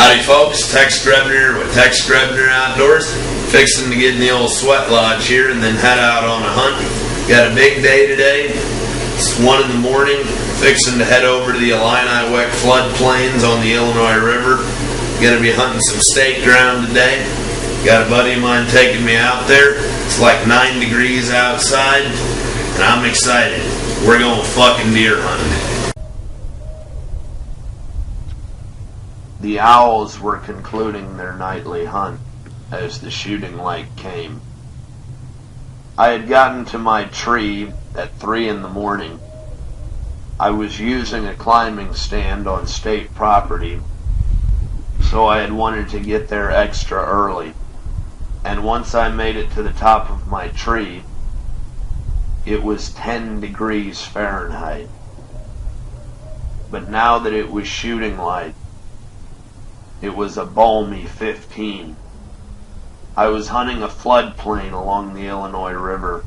Howdy folks, Tex Grebner with Tex Grebner Outdoors. Fixing to get in the old sweat lodge here and then head out on a hunt. Got a big day today. It's 1 in the morning. Fixing to head over to the Illiniwek floodplains on the Illinois River. Gonna be hunting some state ground today. Got a buddy of mine taking me out there. It's like 9 degrees outside and I'm excited. We're going fucking deer hunting. The owls were concluding their nightly hunt as the shooting light came. I had gotten to my tree at 3 in the morning. I was using a climbing stand on state property, so I had wanted to get there extra early. And once I made it to the top of my tree, it was 10 degrees Fahrenheit. But now that it was shooting light, it was a balmy 15. I was hunting a floodplain along the Illinois River.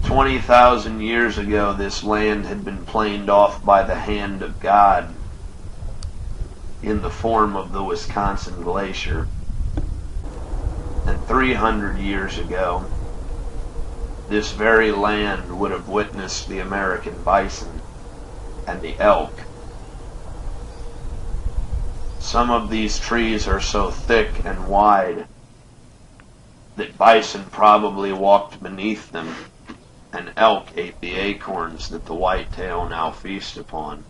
20,000 years ago, this land had been planed off by the hand of God in the form of the Wisconsin Glacier. And 300 years ago, this very land would have witnessed the American bison and the elk. Some of these trees are so thick and wide that bison probably walked beneath them, and elk ate the acorns that the whitetail now feast upon.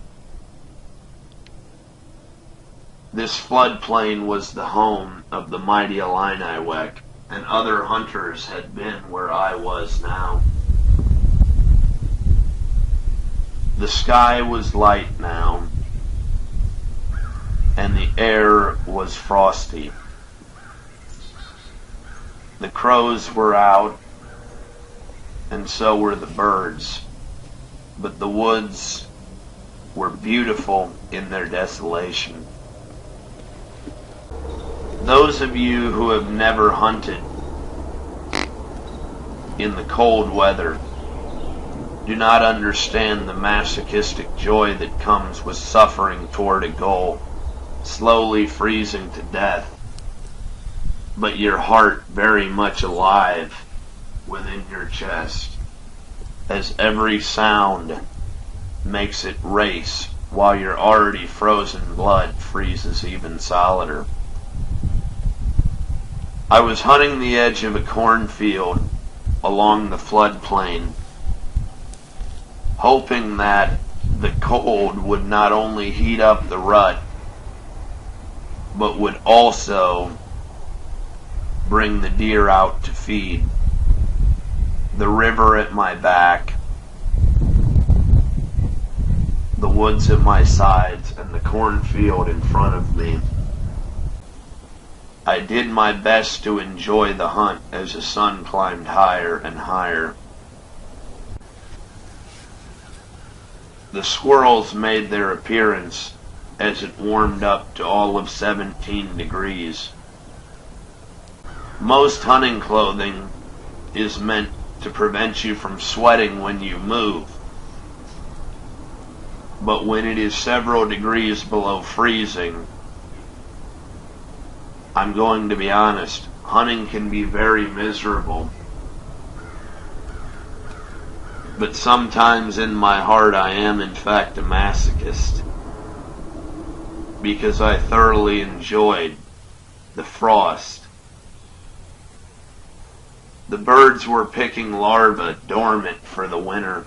This floodplain was the home of the mighty Illiniwek, and other hunters had been where I was now. The sky was light now, and the air was frosty. The crows were out, and so were the birds, but the woods were beautiful in their desolation. Those of you who have never hunted in the cold weather do not understand the masochistic joy that comes with suffering toward a goal, slowly freezing to death, but your heart very much alive within your chest, as every sound makes it race while your already frozen blood freezes even solider. I was hunting the edge of a cornfield along the floodplain, hoping that the cold would not only heat up the rut, but would also bring the deer out to feed. The river at my back, the woods at my sides, and the cornfield in front of me. I did my best to enjoy the hunt as the sun climbed higher and higher. The squirrels made their appearance as it warmed up to all of 17 degrees. Most hunting clothing is meant to prevent you from sweating when you move. But when it is several degrees below freezing, I'm going to be honest, hunting can be very miserable. But sometimes in my heart I am in fact a masochist, because I thoroughly enjoyed the frost. The birds were picking larvae dormant for the winter.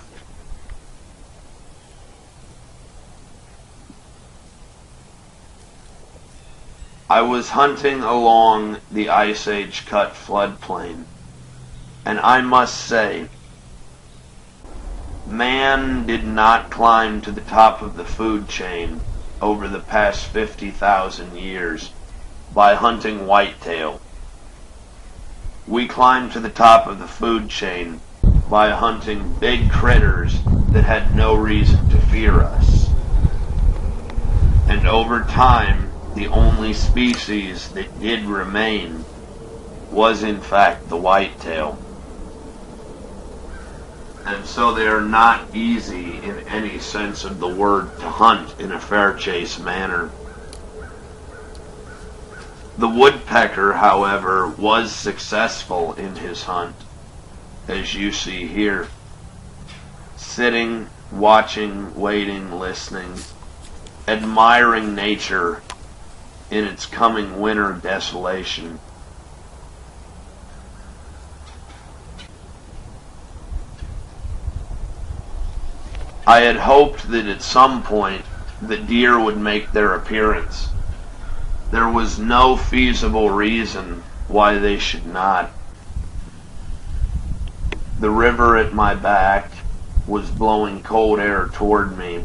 I was hunting along the Ice Age cut floodplain, and I must say, man did not climb to the top of the food chain over the past 50,000 years by hunting whitetail. We climbed to the top of the food chain by hunting big critters that had no reason to fear us. And over time, the only species that did remain was in fact the whitetail. And so they are not easy in any sense of the word to hunt in a fair chase manner. The woodpecker, however, was successful in his hunt, as you see here, sitting, watching, waiting, listening, admiring nature in its coming winter desolation. I had hoped that at some point the deer would make their appearance. There was no feasible reason why they should not. The river at my back was blowing cold air toward me,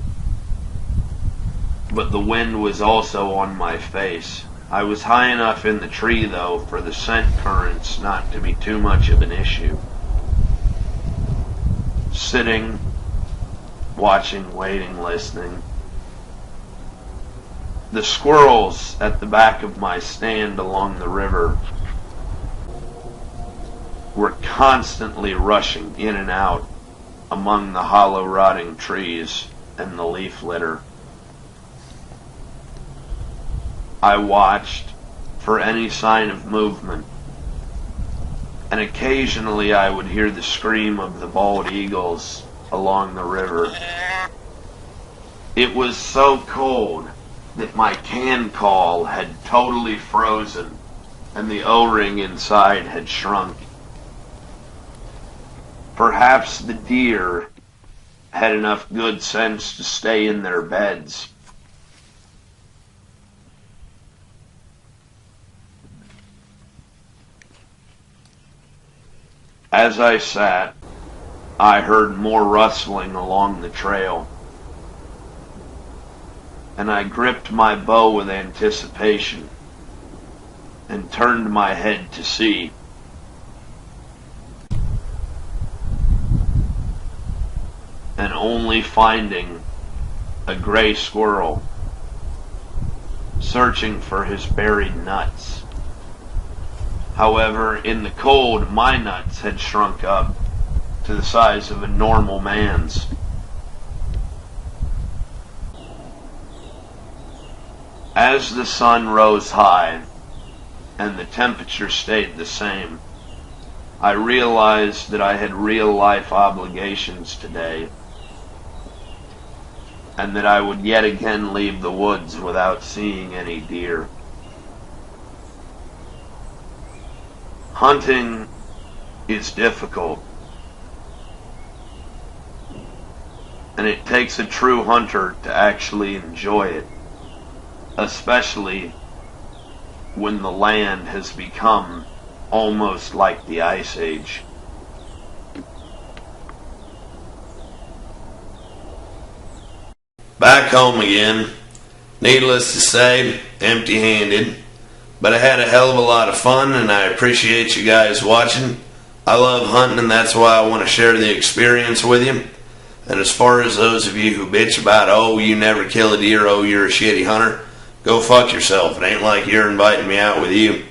but the wind was also on my face. I was high enough in the tree, though, for the scent currents not to be too much of an issue. Sitting, watching, waiting, listening. The squirrels at the back of my stand along the river were constantly rushing in and out among the hollow, rotting trees and the leaf litter. I watched for any sign of movement, and occasionally I would hear the scream of the bald eagles along the river. It was so cold that my can call had totally frozen and the O-ring inside had shrunk. Perhaps the deer had enough good sense to stay in their beds. As I sat, I heard more rustling along the trail, and I gripped my bow with anticipation and turned my head to see. And only finding a gray squirrel searching for his buried nuts. However, in the cold, my nuts had shrunk up to the size of a normal man's. As the sun rose high and the temperature stayed the same, I realized that I had real-life obligations today, and that I would yet again leave the woods without seeing any deer. Hunting is difficult, and it takes a true hunter to actually enjoy it, especially when the land has become almost like the Ice Age. Back home again, needless to say, empty-handed, but I had a hell of a lot of fun, and I appreciate you guys watching. I love hunting, and that's why I want to share the experience with you. And as far as those of you who bitch about, oh, you never kill a deer, oh, you're a shitty hunter, go fuck yourself. It ain't like you're inviting me out with you.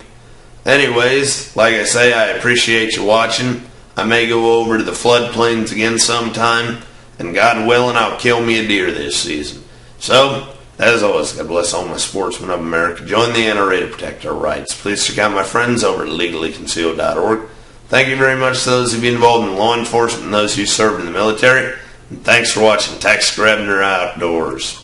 Anyways, like I say, I appreciate you watching. I may go over to the floodplains again sometime, and God willing, I'll kill me a deer this season. So, as always, God bless all my sportsmen of America. Join the NRA to protect our rights. Please check out my friends over at legallyconcealed.org. Thank you very much to those of you involved in law enforcement and those who served in the military. And thanks for watching Tex Grebner Outdoors.